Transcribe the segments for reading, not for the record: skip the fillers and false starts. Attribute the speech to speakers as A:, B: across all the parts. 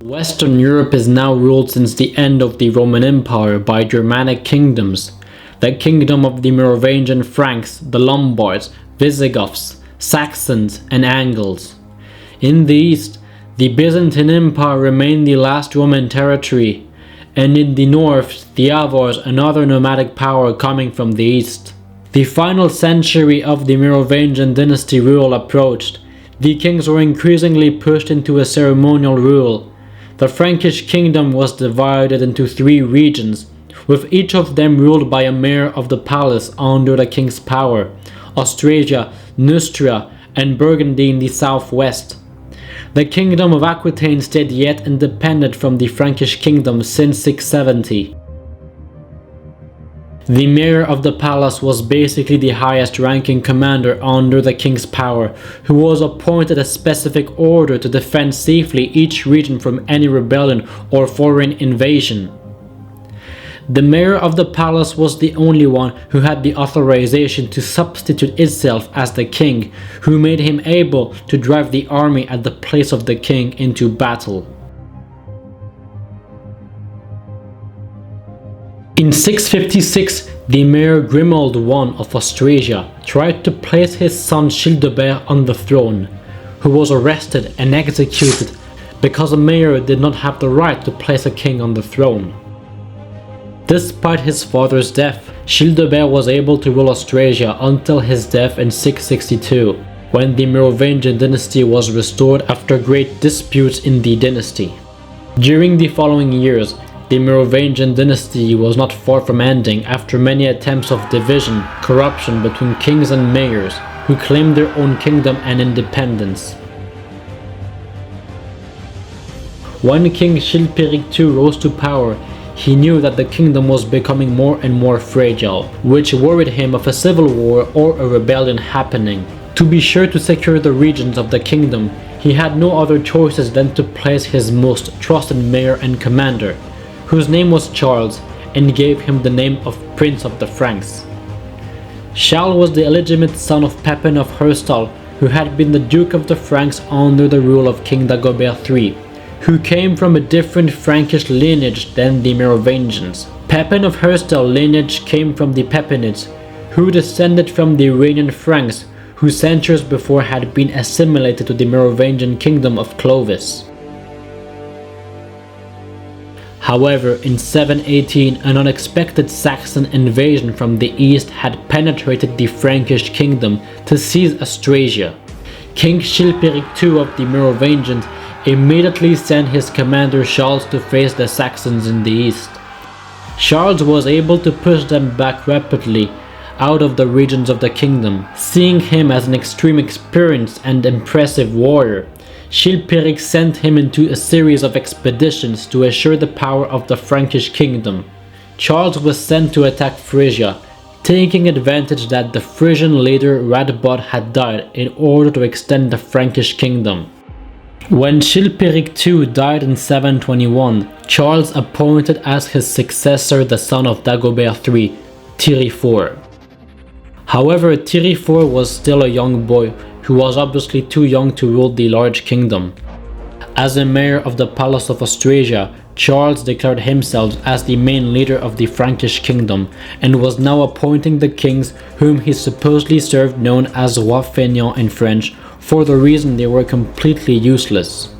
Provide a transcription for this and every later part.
A: Western Europe is now ruled since the end of the Roman Empire by Germanic kingdoms, the kingdom of the Merovingian Franks, the Lombards, Visigoths, Saxons, and Angles. In the east, the Byzantine Empire remained the last Roman territory, and in the north, the Avars, another nomadic power coming from the east. The final century of the Merovingian dynasty rule approached. The kings were increasingly pushed into a ceremonial rule. The Frankish Kingdom was divided into 3 regions, with each of them ruled by a mayor of the palace under the king's power: Austrasia, Neustria, and Burgundy in the southwest. The kingdom of Aquitaine stayed yet independent from the Frankish Kingdom since 670. The mayor of the palace was basically the highest ranking commander under the king's power, who was appointed a specific order to defend safely each region from any rebellion or foreign invasion. The mayor of the palace was the only one who had the authorization to substitute itself as the king, who made him able to drive the army at the place of the king into battle. In 656, the mayor Grimoald I of Austrasia tried to place his son Childebert on the throne, who was arrested and executed because a mayor did not have the right to place a king on the throne. Despite his father's death, Childebert was able to rule Austrasia until his death in 662, when the Merovingian dynasty was restored after great disputes in the dynasty. During the following years, the Merovingian dynasty was not far from ending after many attempts of division, corruption between kings and mayors, who claimed their own kingdom and independence. When King Chilperic II rose to power, he knew that the kingdom was becoming more and more fragile, which worried him of a civil war or a rebellion happening. To be sure to secure the regions of the kingdom, he had no other choices than to place his most trusted mayor and commander, whose name was Charles, and gave him the name of Prince of the Franks. Charles was the illegitimate son of Pepin of Herstal, who had been the Duke of the Franks under the rule of King Dagobert III, who came from a different Frankish lineage than the Merovingians. Pepin of Herstal lineage came from the Pepinids, who descended from the Iranian Franks, who centuries before had been assimilated to the Merovingian kingdom of Clovis. However, in 718, an unexpected Saxon invasion from the east had penetrated the Frankish kingdom to seize Austrasia. King Chilperic II of the Merovingians immediately sent his commander Charles to face the Saxons in the east. Charles was able to push them back rapidly out of the regions of the kingdom. Seeing him as an extremely experienced and impressive warrior, Chilperic sent him into a series of expeditions to assure the power of the Frankish kingdom. Charles was sent to attack Frisia, taking advantage that the Frisian leader Radbod had died in order to extend the Frankish kingdom. When Chilperic II died in 721, Charles appointed as his successor the son of Dagobert III, Thierry IV. However, Thierry IV was still a young boy who was obviously too young to rule the large kingdom. As a mayor of the Palace of Austrasia, Charles declared himself as the main leader of the Frankish kingdom and was now appointing the kings whom he supposedly served, known as rois fainéants in French, for the reason they were completely useless.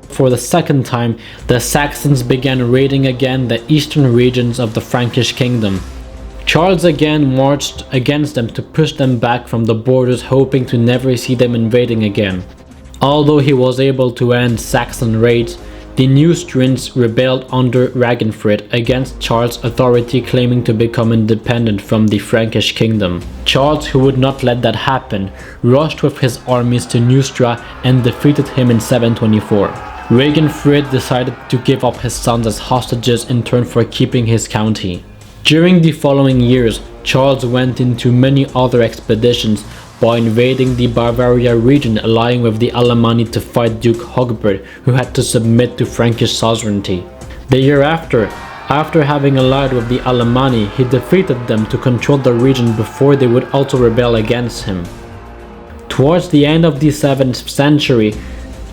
A: For the second time, the Saxons began raiding again the eastern regions of the Frankish kingdom. Charles again marched against them to push them back from the borders, hoping to never see them invading again. Although he was able to end Saxon raids, the Neustrians rebelled under Ragenfrid against Charles' authority, claiming to become independent from the Frankish kingdom. Charles, who would not let that happen, rushed with his armies to Neustria and defeated him in 724. Ragenfrid decided to give up his sons as hostages in turn for keeping his county. During the following years, Charles went into many other expeditions by invading the Bavaria region, allying with the Alemanni to fight Duke Hogbert, who had to submit to Frankish sovereignty. The year after having allied with the Alemanni, he defeated them to control the region before they would also rebel against him. Towards the end of the 7th century,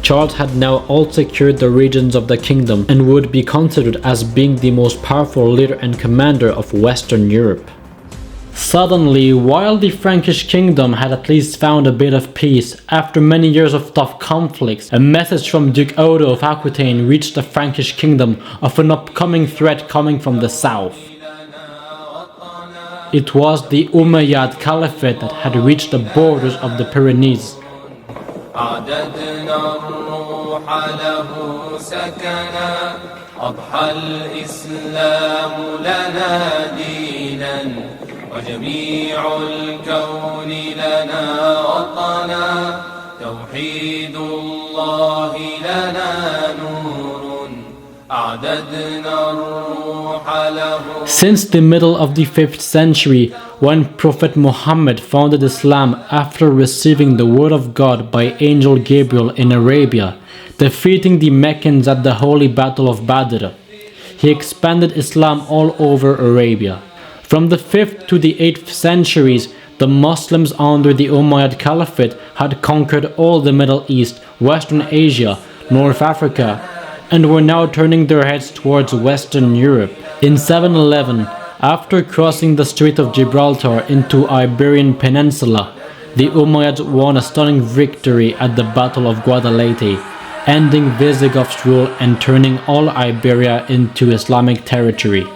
A: Charles had now all secured the regions of the kingdom and would be considered as being the most powerful leader and commander of Western Europe. Suddenly, while the Frankish kingdom had at least found a bit of peace after many years of tough conflicts, a message from Duke Odo of Aquitaine reached the Frankish kingdom of an upcoming threat coming from the south. It was the Umayyad Caliphate that had reached the borders of the Pyrenees.
B: وجميع الكون لنا وطنا توحيد الله لنا نور أعددنا الروح له.
A: Since the middle of the 5th century, when Prophet Muhammad founded Islam after receiving the word of God by Angel Gabriel in Arabia, defeating the Meccans at the holy battle of Badr, he expanded Islam all over Arabia. From the 5th to the 8th centuries, the Muslims under the Umayyad Caliphate had conquered all the Middle East, Western Asia, North Africa, and were now turning their heads towards Western Europe. In 711, after crossing the Strait of Gibraltar into Iberian Peninsula, the Umayyads won a stunning victory at the Battle of Guadalete, ending Visigoths' rule and turning all Iberia into Islamic territory.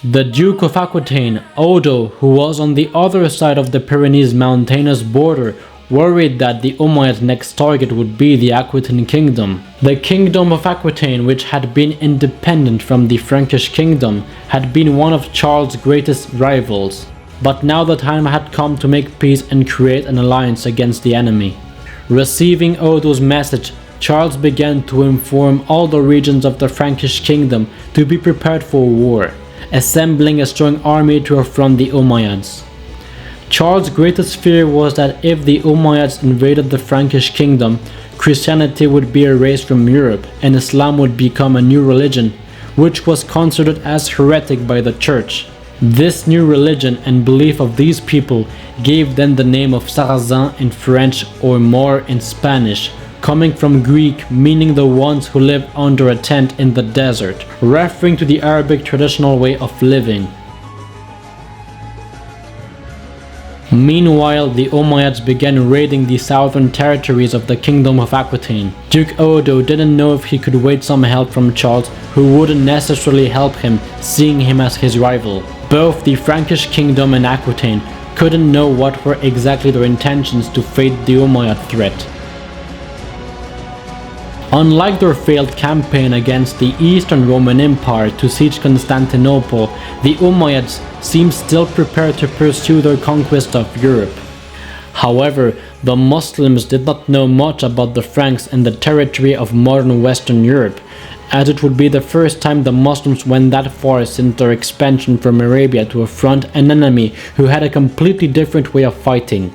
A: The Duke of Aquitaine, Odo, who was on the other side of the Pyrenees mountainous border, worried that the Umayyad next target would be the Aquitaine Kingdom. The Kingdom of Aquitaine, which had been independent from the Frankish Kingdom, had been one of Charles' greatest rivals. But now the time had come to make peace and create an alliance against the enemy. Receiving Odo's message, Charles began to inform all the regions of the Frankish Kingdom to be prepared for war, assembling a strong army to affront the Umayyads. Charles' greatest fear was that if the Umayyads invaded the Frankish kingdom, Christianity would be erased from Europe and Islam would become a new religion, which was considered as heretic by the church. This new religion and belief of these people gave them the name of Sarrasins in French or Moor in Spanish, coming from Greek meaning the ones who live under a tent in the desert, referring to the Arabic traditional way of living. Meanwhile, the Umayyads began raiding the southern territories of the Kingdom of Aquitaine. Duke Odo didn't know if he could wait some help from Charles, who wouldn't necessarily help him, seeing him as his rival. Both the Frankish Kingdom and Aquitaine couldn't know what were exactly their intentions to face the Umayyad threat. Unlike their failed campaign against the Eastern Roman Empire to siege Constantinople, the Umayyads seemed still prepared to pursue their conquest of Europe. However, the Muslims did not know much about the Franks and the territory of modern Western Europe, as it would be the first time the Muslims went that far since their expansion from Arabia to affront an enemy who had a completely different way of fighting.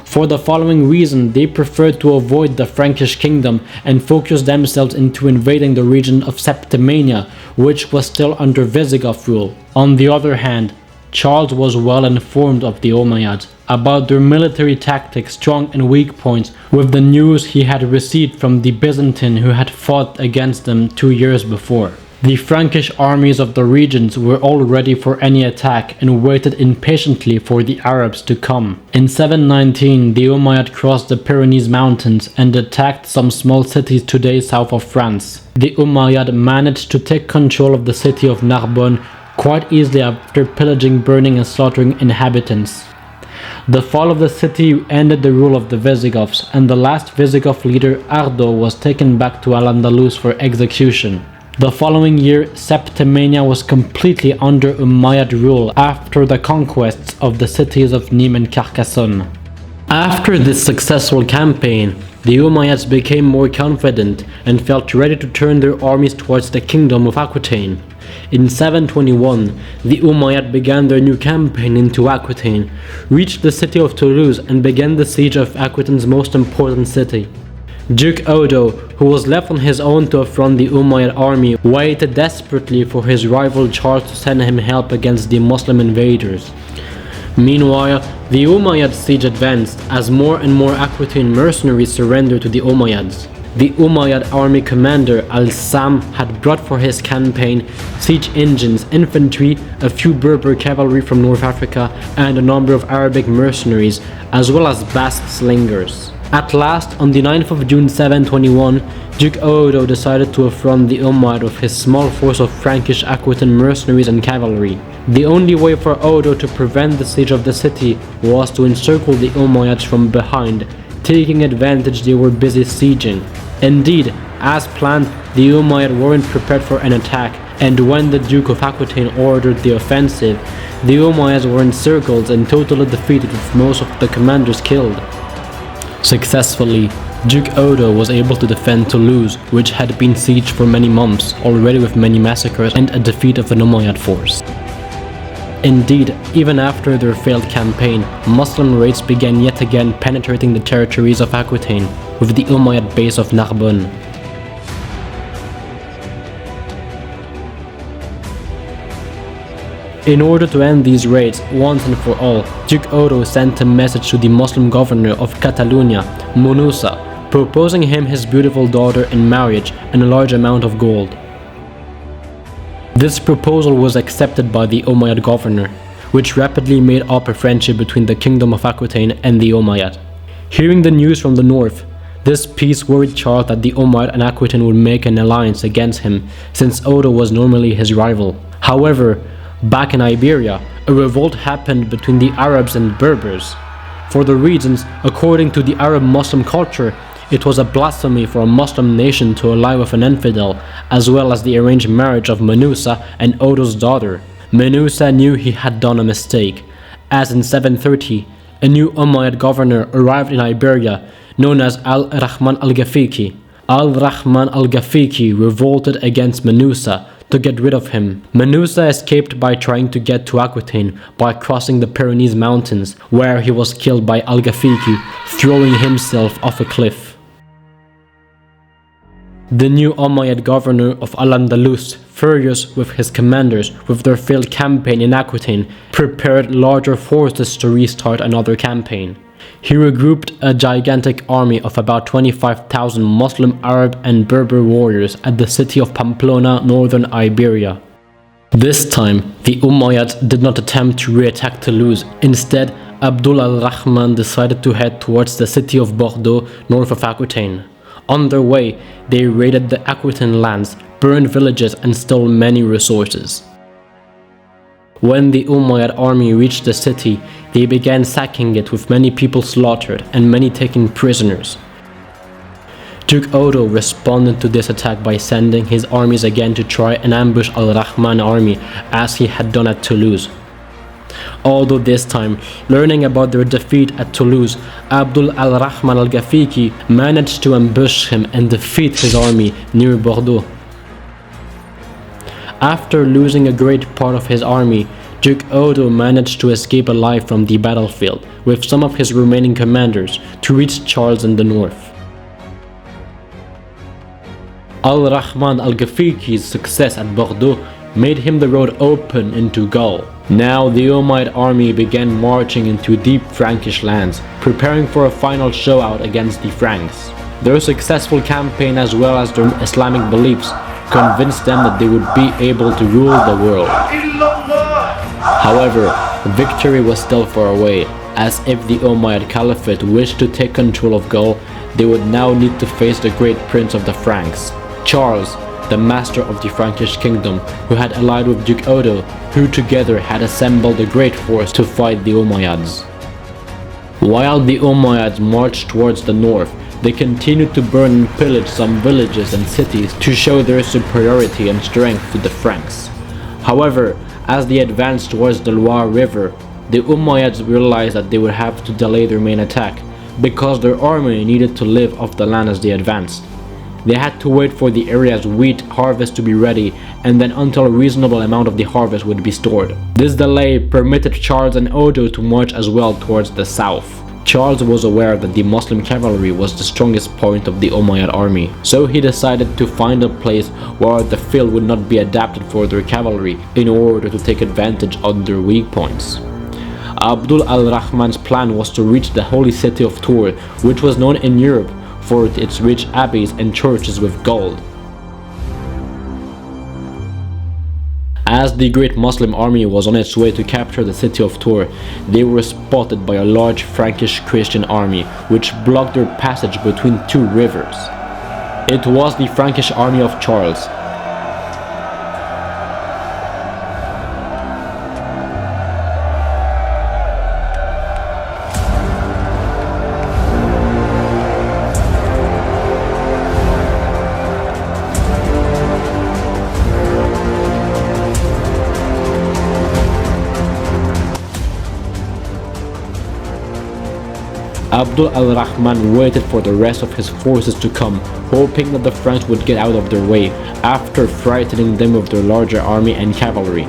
A: For the following reason, they preferred to avoid the Frankish kingdom and focus themselves into invading the region of Septimania, which was still under Visigoth rule. On the other hand, Charles was well informed of the Umayyads, about their military tactics, strong and weak points, with the news he had received from the Byzantine who had fought against them 2 years before. The Frankish armies of the regions were all ready for any attack and waited impatiently for the Arabs to come. In 719, the Umayyad crossed the Pyrenees mountains and attacked some small cities today south of France. The Umayyad managed to take control of the city of Narbonne quite easily after pillaging, burning and slaughtering inhabitants. The fall of the city ended the rule of the Visigoths, and the last Visigoth leader, Ardo, was taken back to Al-Andalus for execution. The following year, Septimania was completely under Umayyad rule after the conquests of the cities of Nîmes and Carcassonne. After this successful campaign, the Umayyads became more confident and felt ready to turn their armies towards the Kingdom of Aquitaine. In 721, the Umayyad began their new campaign into Aquitaine, reached the city of Toulouse and began the siege of Aquitaine's most important city. Duke Odo, who was left on his own to affront the Umayyad army, waited desperately for his rival Charles to send him help against the Muslim invaders. Meanwhile, the Umayyad siege advanced as more and more Aquitaine mercenaries surrendered to the Umayyads. The Umayyad army commander Al-Sam had brought for his campaign siege engines, infantry, a few Berber cavalry from North Africa, and a number of Arabic mercenaries, as well as Basque slingers. At last, on the 9th of June 721, Duke Odo decided to affront the Umayyad with his small force of Frankish Aquitaine mercenaries and cavalry. The only way for Odo to prevent the siege of the city was to encircle the Umayyads from behind, taking advantage they were busy sieging. Indeed, as planned, the Umayyad weren't prepared for an attack, and when the Duke of Aquitaine ordered the offensive, the Umayyads were encircled and totally defeated with most of the commanders killed. Successfully, Duke Odo was able to defend Toulouse, which had been sieged for many months, already with many massacres and a defeat of an Umayyad force. Indeed, even after their failed campaign, Muslim raids began yet again penetrating the territories of Aquitaine, with the Umayyad base of Narbonne. In order to end these raids once and for all, Duke Odo sent a message to the Muslim governor of Catalonia, Munusa, proposing him his beautiful daughter in marriage and a large amount of gold. This proposal was accepted by the Umayyad governor, which rapidly made up a friendship between the Kingdom of Aquitaine and the Umayyad. Hearing the news from the north, this peace worried Charles that the Umayyad and Aquitaine would make an alliance against him, since Odo was normally his rival. However, back in Iberia, a revolt happened between the Arabs and Berbers. For the reasons, according to the Arab Muslim culture, it was a blasphemy for a Muslim nation to ally with an infidel, as well as the arranged marriage of Munusa and Odo's daughter. Munusa knew he had done a mistake, as in 730, a new Umayyad governor arrived in Iberia, known as Al-Rahman al-Ghafiqi. Al-Rahman al-Ghafiqi revolted against Munusa to get rid of him. Munusa escaped by trying to get to Aquitaine by crossing the Pyrenees mountains, where he was killed by Al-Ghafiqi, throwing himself off a cliff. The new Umayyad governor of Al-Andalus, furious with his commanders with their failed campaign in Aquitaine, prepared larger forces to restart another campaign. He regrouped a gigantic army of about 25,000 Muslim, Arab and Berber warriors at the city of Pamplona, northern Iberia. This time, the Umayyads did not attempt to re-attack Toulouse. Instead, Abdul al-Rahman decided to head towards the city of Bordeaux, north of Aquitaine. On their way, they raided the Aquitaine lands, burned villages and stole many resources. When the Umayyad army reached the city, they began sacking it with many people slaughtered and many taken prisoners. Duke Odo responded to this attack by sending his armies again to try and ambush Al-Rahman army as he had done at Toulouse. Although this time, learning about their defeat at Toulouse, Abdul al-Rahman al-Ghafiqi managed to ambush him and defeat his army near Bordeaux. After losing a great part of his army, Duke Odo managed to escape alive from the battlefield with some of his remaining commanders to reach Charles in the north. Al-Rahman al-Ghafiqi's success at Bordeaux made him the road open into Gaul. Now the Umayyad army began marching into deep Frankish lands, preparing for a final showout against the Franks. Their successful campaign as well as their Islamic beliefs convinced them that they would be able to rule the world. However, victory was still far away, as if the Umayyad Caliphate wished to take control of Gaul, they would now need to face the great prince of the Franks, Charles, the master of the Frankish Kingdom, who had allied with Duke Odo, who together had assembled a great force to fight the Umayyads. While the Umayyads marched towards the north, they continued to burn and pillage some villages and cities to show their superiority and strength to the Franks. However, as they advanced towards the Loire River, the Umayyads realized that they would have to delay their main attack, because their army needed to live off the land as they advanced. They had to wait for the area's wheat harvest to be ready, and then until a reasonable amount of the harvest would be stored. This delay permitted Charles and Odo to march as well towards the south. Charles was aware that the Muslim cavalry was the strongest point of the Umayyad army, so he decided to find a place where the field would not be adapted for their cavalry in order to take advantage of their weak points. Abdul al-Rahman's plan was to reach the holy city of Tours, which was known in Europe for its rich abbeys and churches with gold. As the great Muslim army was on its way to capture the city of Tours, they were spotted by a large Frankish Christian army, which blocked their passage between two rivers. It was the Frankish army of Charles. Abdul al-Rahman waited for the rest of his forces to come, hoping that the Franks would get out of their way, after frightening them with their larger army and cavalry.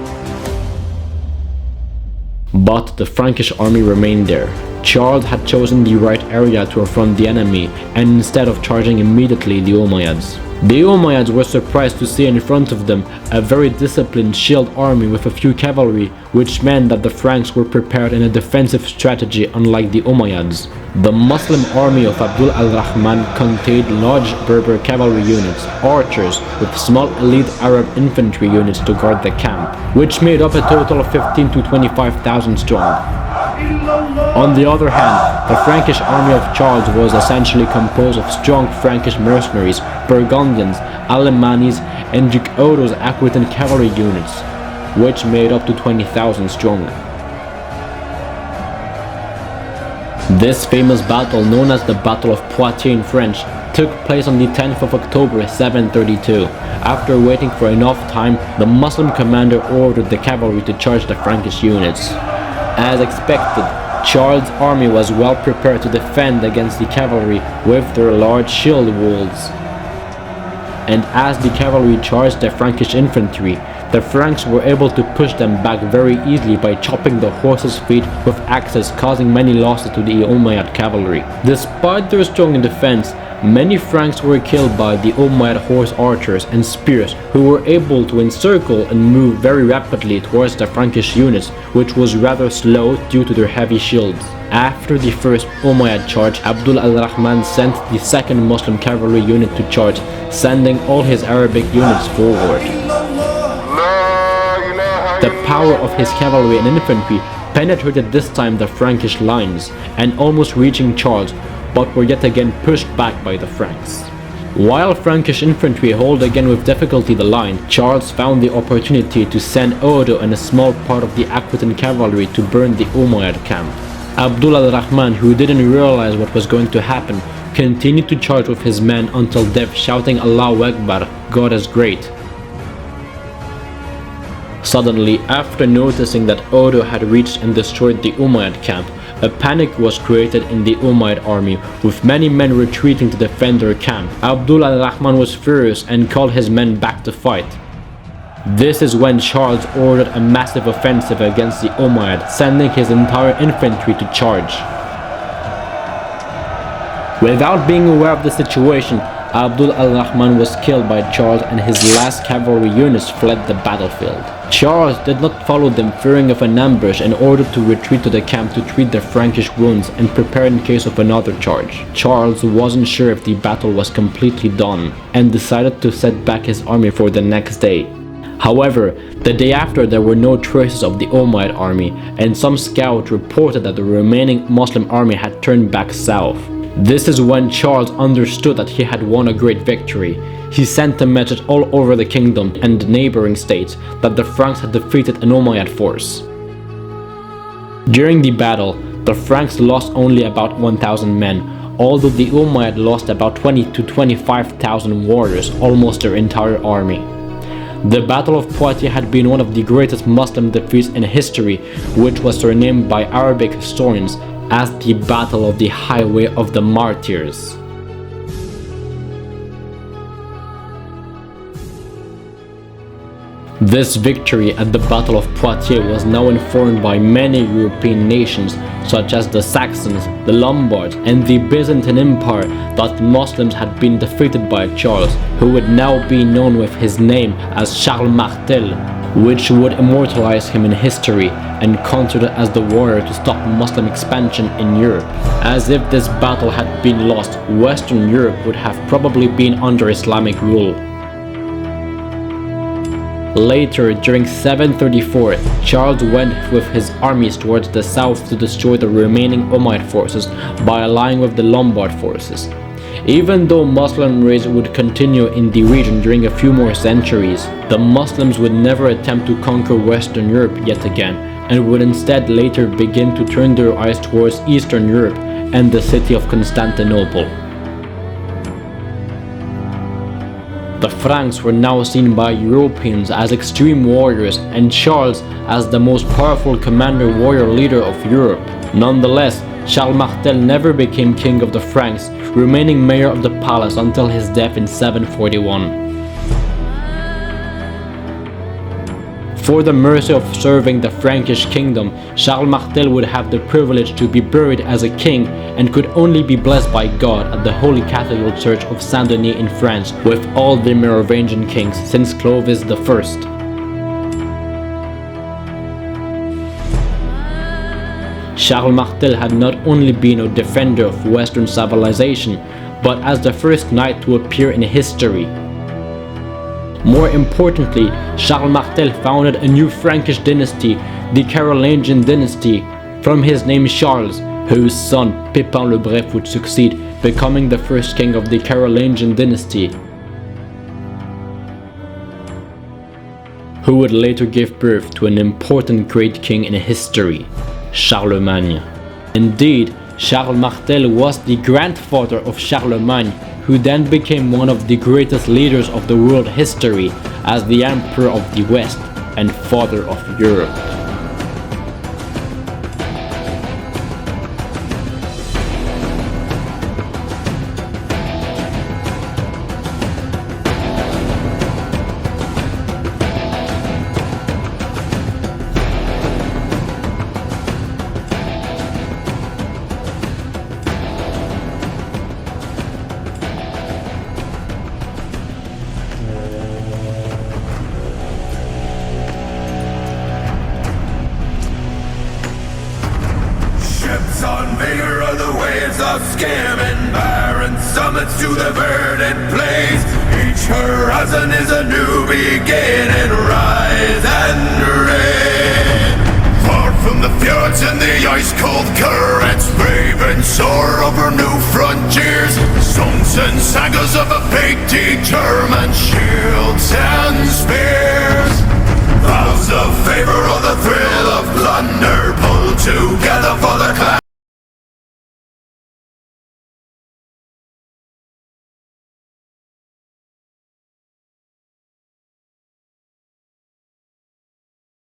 A: But the Frankish army remained there. Charles had chosen the right area to affront the enemy, and instead of charging immediately the Umayyads. The Umayyads were surprised to see in front of them a very disciplined shield army with a few cavalry, which meant that the Franks were prepared in a defensive strategy unlike the Umayyads. The Muslim army of Abdul al-Rahman contained large Berber cavalry units, archers, with small elite Arab infantry units to guard the camp, which made up a total of 15 to 25,000 strong. On the other hand, the Frankish army of Charles was essentially composed of strong Frankish mercenaries, Burgundians, Alemannis, and Duke Otto's Aquitaine cavalry units, which made up to 20,000 strong. This famous battle, known as the Battle of Poitiers in French, took place on the 10th of October 732. After waiting for enough time, the Muslim commander ordered the cavalry to charge the Frankish units. As expected, Charles' army was well prepared to defend against the cavalry with their large shield walls. And as the cavalry charged the Frankish infantry, the Franks were able to push them back very easily by chopping the horses' feet with axes, causing many losses to the Umayyad cavalry. Despite their strong defense, many Franks were killed by the Umayyad horse archers and spears, who were able to encircle and move very rapidly towards the Frankish units, which was rather slow due to their heavy shields. After the first Umayyad charge, Abdul al-Rahman sent the second Muslim cavalry unit to charge, sending all his Arabic units forward. The power of his cavalry and infantry penetrated this time the Frankish lines, and almost reaching Charles, but were yet again pushed back by the Franks. While Frankish infantry held again with difficulty the line, Charles found the opportunity to send Odo and a small part of the Aquitaine cavalry to burn the Umayyad camp. Abdul al-Rahman, who didn't realize what was going to happen, continued to charge with his men until death, shouting Allahu Akbar, God is great. Suddenly, after noticing that Odo had reached and destroyed the Umayyad camp, a panic was created in the Umayyad army, with many men retreating to defend their camp. Abdul al-Rahman was furious and called his men back to fight. This is when Charles ordered a massive offensive against the Umayyad, sending his entire infantry to charge. Without being aware of the situation, Abdul al-Rahman was killed by Charles, and his last cavalry units fled the battlefield. Charles did not follow them, fearing of an ambush, and ordered to retreat to the camp to treat their Frankish wounds and prepare in case of another charge. Charles wasn't sure if the battle was completely done, and decided to set back his army for the next day. However, the day after, there were no traces of the Umayyad army, and some scouts reported that the remaining Muslim army had turned back south. This is when Charles understood that he had won a great victory. He sent a message all over the kingdom and neighboring states that the Franks had defeated an Umayyad force. During the battle, the Franks lost only about 1,000 men, although the Umayyad lost about 20 to 25,000 warriors, almost their entire army. The Battle of Poitiers had been one of the greatest Muslim defeats in history, which was surnamed by Arabic historians as the Battle of the Highway of the Martyrs. This victory at the Battle of Poitiers was now informed by many European nations, such as the Saxons, the Lombards, and the Byzantine Empire, that Muslims had been defeated by Charles, who would now be known with his name as Charles Martel, which would immortalize him in history and considered as the warrior to stop Muslim expansion in Europe. As if this battle had been lost, Western Europe would have probably been under Islamic rule. Later, during 734, Charles went with his armies towards the south to destroy the remaining Umayyad forces by allying with the Lombard forces. Even though Muslim raids would continue in the region during a few more centuries, the Muslims would never attempt to conquer Western Europe yet again, and would instead later begin to turn their eyes towards Eastern Europe and the city of Constantinople. The Franks were now seen by Europeans as extreme warriors and Charles as the most powerful commander warrior leader of Europe. Nonetheless, Charles Martel never became king of the Franks, remaining mayor of the palace until his death in 741. For the mercy of serving the Frankish Kingdom, Charles Martel would have the privilege to be buried as a king and could only be blessed by God at the Holy Cathedral Church of Saint-Denis in France with all the Merovingian kings since Clovis I. Charles Martel had not only been a defender of Western civilization, but as the first knight to appear in history. More importantly, Charles Martel founded a new Frankish dynasty, the Carolingian Dynasty, from his name Charles, whose son Pépin le Bref would succeed, becoming the first king of the Carolingian Dynasty, who would later give birth to an important great king in history, Charlemagne. Indeed, Charles Martel was the grandfather of Charlemagne, who then became one of the greatest leaders of the world history as the Emperor of the West and Father of Europe.
C: On vigor of the waves of skimming barren summits to the verdant plains. Each horizon is a new beginning. Rise and reign. Far from the fjords and the ice-cold currents, brave and soar over new frontiers. Songs and sagas of a fate determined, shields and spears. Vows of favor or the thrill of plunder, pulled together for the